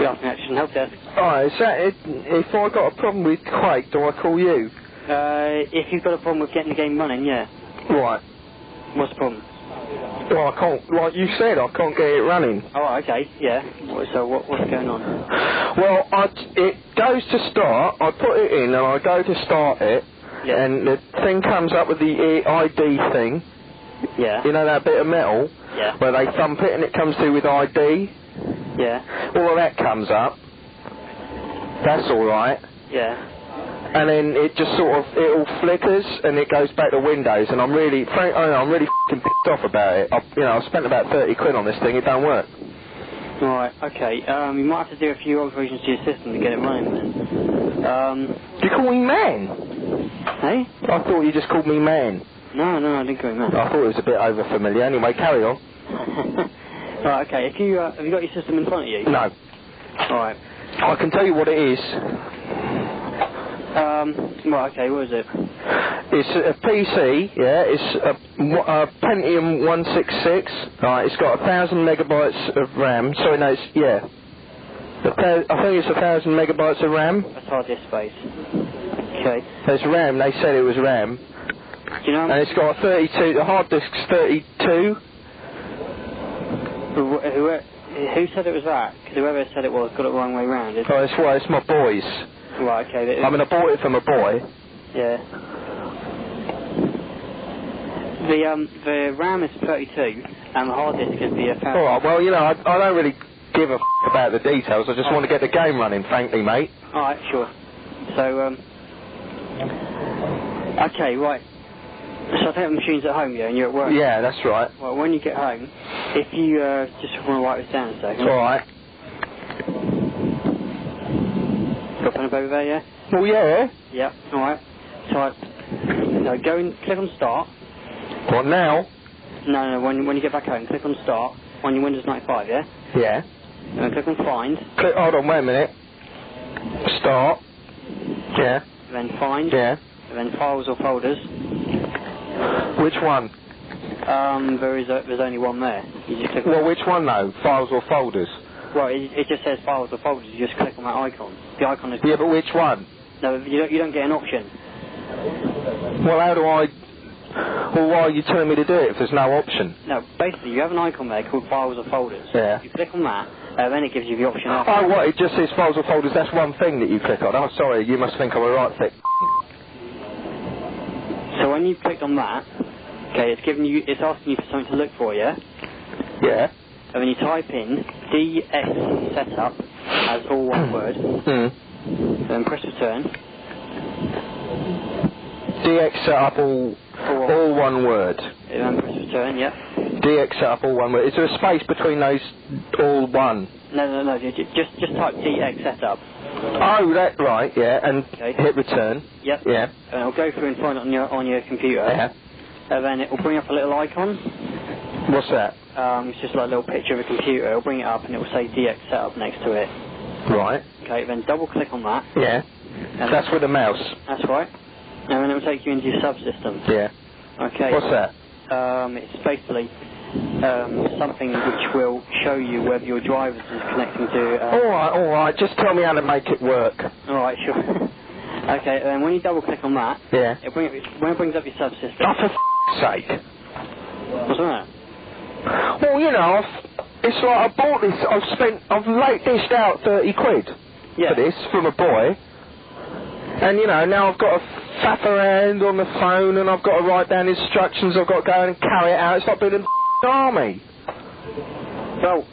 afternoon, Activision Help Desk. Alright, is that it? If I got a problem with Quake, do I call you? If you've got a problem with getting the game running, yeah. Right. What's the problem? Well, I can't, like you said, I can't get it running. Oh, okay, yeah. So what's going on? Well, it goes to start, I put it in and I go to start it, yeah. And the thing comes up with the ID thing. Yeah. You know that bit of metal? Yeah. Where they thump it and it comes through with ID? Yeah. All of that comes up. That's alright. Yeah. And then it just sort of, it all flickers and it goes back to Windows, and I'm really f***ing pissed off about it. I spent about 30 quid on this thing, it don't work. Right, okay. You might have to do a few alterations to your system to get it running then. You call me man? Hey? I thought you just called me man. No, I didn't call you man. I thought it was a bit over familiar. Anyway, carry on. Right, okay. Have you got your system in front of you? No. Alright. I can tell you what it is. Right, okay, what is it? It's a PC, yeah, it's a Pentium 166, right, it's got 1,000 megabytes of RAM, sorry, no, it's, yeah. I think it's 1,000 megabytes of RAM. That's hard disk space. Okay. There's RAM, they said it was RAM. Do you know? And it's got 32, the hard disk's 32. Who said it was that? Because whoever said it got it the wrong way round. Oh, it's my boys. Right, okay. I mean, I bought it from a boy. Yeah. The RAM is 32, and the hard disk is the 1,000. Alright, well, I don't really give a about the details, I just want to get the game running, frankly, mate. Alright, sure. So, okay, right. So I take the machine's at home, yeah, and you're at work? Yeah, that's right. Well, when you get home, if you just want to write this down a second. Alright. Got a pen and paper there, yeah? Well, yeah. Yeah, alright. So go and click on Start. What, now? No, when you get back home, click on Start on your Windows 95, yeah? Yeah. And then click on Find. Hold on, wait a minute. Start. Yeah. And then Find. Yeah. And then Files or Folders. Which one? There's only one there. You just click on which one though? Files or folders? Well, it just says Files or Folders. You just click on that icon. The icon is... Yeah, but which one? No, you don't get an option. Well, how do I... Well, why are you telling me to do it if there's no option? No, basically, you have an icon there called Files or Folders. Yeah. You click on that, then it gives you the option after. Oh, what? It just says Files or Folders, that's one thing that you click on. Oh, sorry, you must think I'm a right thick. So when you've clicked on that, okay, it's asking you for something to look for, yeah? Yeah. And then you type in DX setup as all one word. Then press return. DX setup all one word. And then press return, yeah. DX setup all one word. Is there a space between those all one? No. Just type DX setup. Oh, that right, yeah, and hit return. Yep. Yeah. And it'll go through and find it on your computer. Yeah. And then it will bring up a little icon. What's that? It's just like a little picture of a computer. It'll bring it up and it will say DX setup next to it. Right. Okay, then double click on that. Yeah. And that's with a mouse. That's right. And then it will take you into your subsystem. Yeah. Okay. What's that? It's basically something which will show you whether your drivers is connecting to... Alright, just tell me how to make it work. Alright, sure. Okay, and when you double click on that, yeah. When it brings up your subsystem... Oh, for sake. What's that? Well, it's like I bought this, I've late dished out 30 quid for this from a boy. And, now I've got to faff around on the phone and I've got to write down instructions, I've got to go and carry it out. It's like being in the army. Well,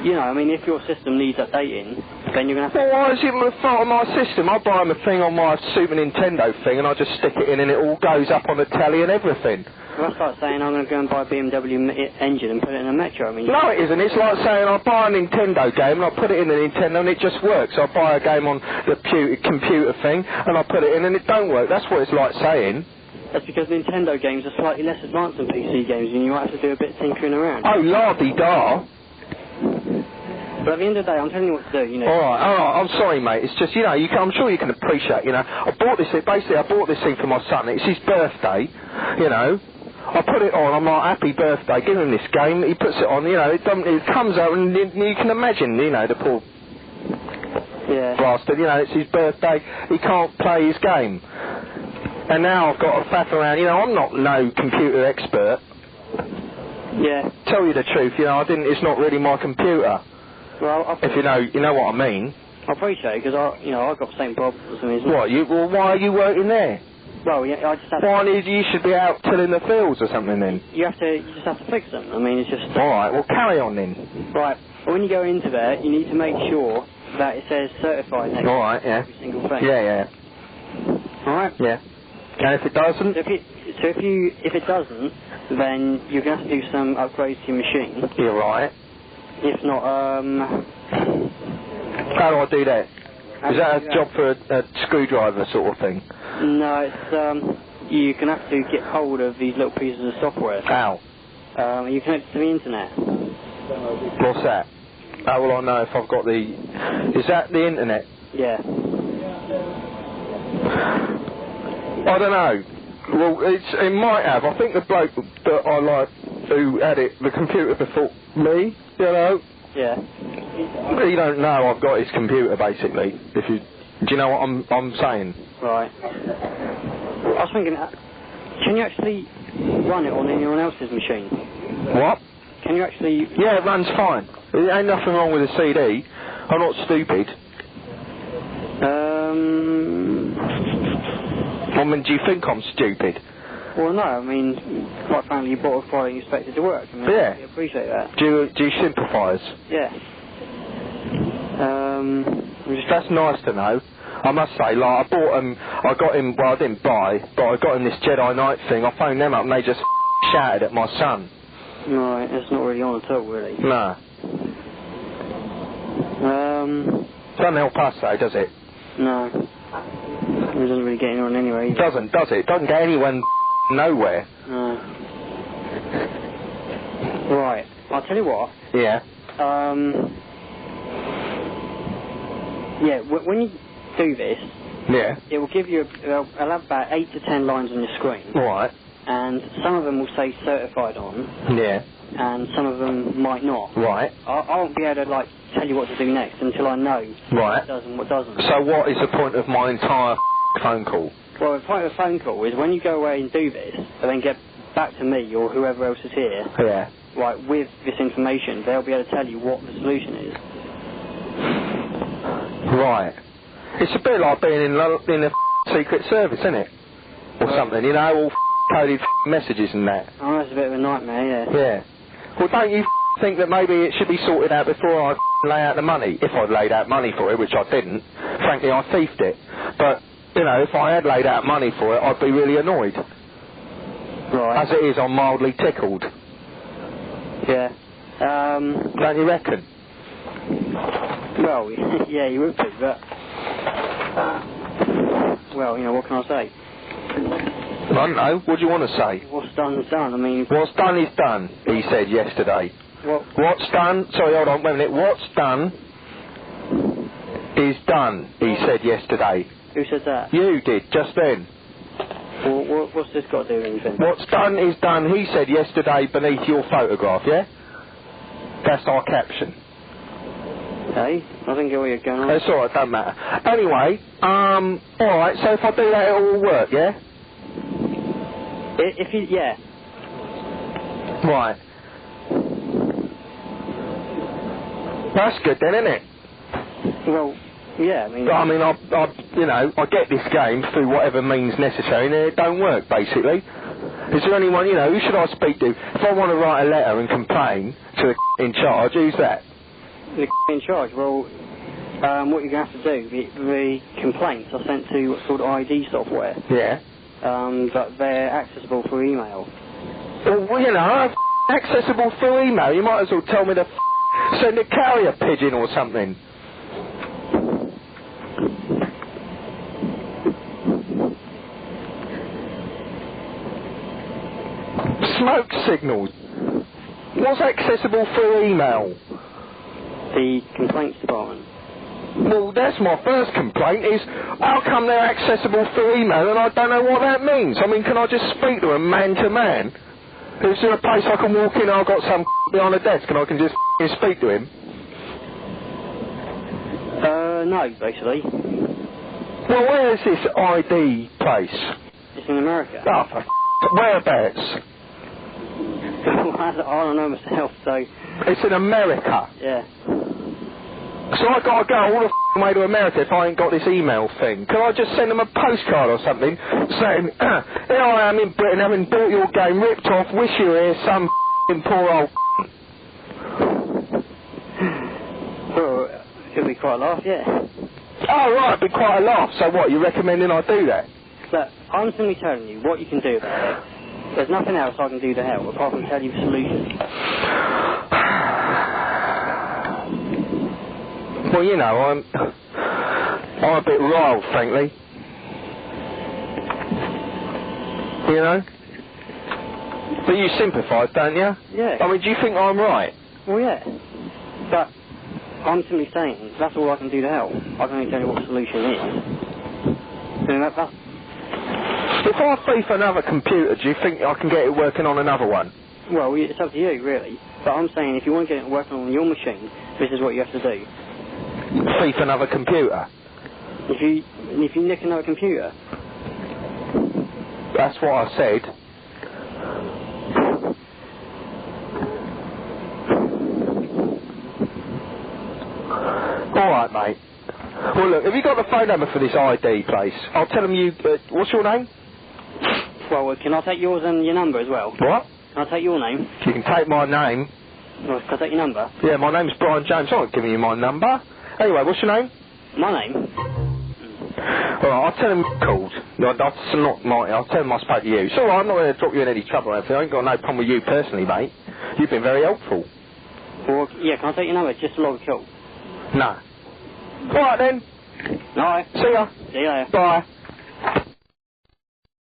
if your system needs updating, then you're going to have to... Well, why is it the fault of my system? I buy a thing on my Super Nintendo thing and I just stick it in and it all goes up on the telly and everything. Well, that's like saying I'm going to go and buy a BMW engine and put it in a Metro. No, it isn't. It's like saying I buy a Nintendo game and I put it in the Nintendo and it just works. I buy a game on the computer thing and I put it in and it don't work. That's what it's like saying. That's because Nintendo games are slightly less advanced than PC games and you might have to do a bit of tinkering around. Oh, la-di-da. But at the end of the day, I'm telling you what to do, Alright, I'm sorry, mate. It's just, I'm sure you can appreciate, I bought this thing for my son. It's his birthday, I put it on, I'm like, happy birthday, give him this game. He puts it on, it comes out and you can imagine, the poor Yeah. Bastard, you know, it's his birthday, he can't play his game. And now I've got to faff around, you know, I'm not no computer expert. Yeah. Tell you the truth, you know, it's not really my computer. Well, if you know what I mean. I appreciate it, because I've got the same problems. I mean, what, well, why are you working there? Well, yeah, I just have you should be out tilling the fields or something then. You just have to fix them. I mean, it's just... Alright, well carry on then. Right, when you go into there, you need to make sure that it says certified next to every single thing. Yeah. Alright? Yeah. And if it doesn't? If it doesn't, then you're going to have to do some upgrades to your machine. You're right. If not, how do I do that? Is that a job for a screwdriver sort of thing? No, it's, you're going to have to get hold of these little pieces of software. How? You connect to the internet. What's that? How will I know if I've got the... Is that the internet? Yeah. I don't know. Well, it might have. I think the bloke that I like who had the computer before me, you know. Yeah. You don't know I've got his computer basically. Do you know what I'm saying? Right. I was thinking, can you actually run it on anyone else's machine? What? Can you actually? Yeah, it runs fine. There ain't nothing wrong with the CD. I'm not stupid. I mean, do you think I'm stupid? Well, no. I mean, quite frankly, you bought a file and you expect it to work. I mean, yeah. I appreciate that. Do you sympathise? Yeah. That's nice to know. I must say, like, I got him, well, I didn't buy, but I got him this Jedi Knight thing. I phoned them up and they just shouted at my son. Right, it's not really on at all, really. No. Doesn't help us, though, does it? No. It doesn't really get anyone anywhere either. Doesn't, does it? Doesn't get anyone nowhere. No. Right, I'll tell you what. Yeah. Yeah, when you do this, yeah, it will give you, it'll have about 8 to 10 lines on your screen. Right. And some of them will say certified on. Yeah. And some of them might not. Right. I won't be able to, like, tell you what to do next until I know what does and what doesn't. So what is the point of my entire phone call? Well, the point of the phone call is when you go away and do this, and then get back to me or whoever else is here, yeah, right, with this information, they'll be able to tell you what the solution is. Right. It's a bit like being in a secret service, isn't it? Or something, you know, all coded messages and that. Oh, that's a bit of a nightmare, yeah. Yeah. Well, don't you think that maybe it should be sorted out before I lay out the money? If I'd laid out money for it, which I didn't. Frankly, I thiefed it. But, you know, if I had laid out money for it, I'd be really annoyed. Right. As it is, I'm mildly tickled. Yeah. Don't you reckon? Well, yeah, you would be, but... well, you know, what can I say? I don't know. What do you want to say? What's done is done. I mean... What's done is done, he said yesterday. What's done... Sorry, hold on, wait a minute. What's done is done, he said yesterday. Who said that? You did, just then. Well, what's this got to do with anything? What's done is done, he said yesterday beneath your photograph, yeah? That's our caption. Hey, I think you're going on. It's alright, don't matter. Anyway, alright, so if I do that, it'll all work, yeah? If you, yeah. Right. That's good then, isn't it? Well, yeah, I mean... I mean, I get this game through whatever means necessary and it don't work, basically. Is there anyone, you know, who should I speak to? If I want to write a letter and complain to the in charge, who's that? The in charge? Well, what you're going to have to do, the complaints are sent to what's called ID software. Yeah. But they're accessible through email. Well, you know, accessible through email. You might as well tell me to send a carrier pigeon or something. Smoke signals. What's accessible through email? The complaints department. Well, that's my first complaint, is how come they're accessible through email and I don't know what that means? I mean, can I just speak to them man to man? Is there a place I can walk in and I've got some behind a desk and I can just speak to him? No, basically. Well, where's this ID place? It's in America. Oh, for whereabouts? I don't know myself, so... It's in America? Yeah. So I gotta go all the way to America if I ain't got this email thing. Can I just send them a postcard or something saying, here I am in Britain having bought your game, ripped off, wish you were here, some poor old... Well, it'll be quite a laugh, yeah. Oh, right, it'd be quite a laugh. So what, you recommending I do that? Look, I'm simply telling you what you can do about it. There's nothing else I can do to help apart from tell you the solution. Well, you know, I'm a bit riled, frankly. You know? But you sympathise, don't you? Yeah. I mean, do you think I'm right? Well, yeah. But I'm simply saying that's all I can do to help. I can only tell you what the solution is. And that's... If I thief another computer, do you think I can get it working on another one? Well, it's up to you, really. But I'm saying if you want to get it working on your machine, this is what you have to do. Thief another computer? If you nick another computer... That's what I said. Alright, mate. Well, look, have you got the phone number for this ID place? I'll tell them you... what's your name? Well, can I take yours and your number as well? What? Can I take your name? You can take my name. Well, can I take your number? Yeah, my name's Brian James. I'm not giving you my number. Anyway, what's your name? My name? Alright, I'll tell him you called. No, that's not my... I'll tell him I spoke to you. So I'm not going to drop you in any trouble or anything. I ain't got no problem with you personally, mate. You've been very helpful. Well, yeah, can I take your number just to log a call? No. Alright then. Alright. See ya. See you later. Bye.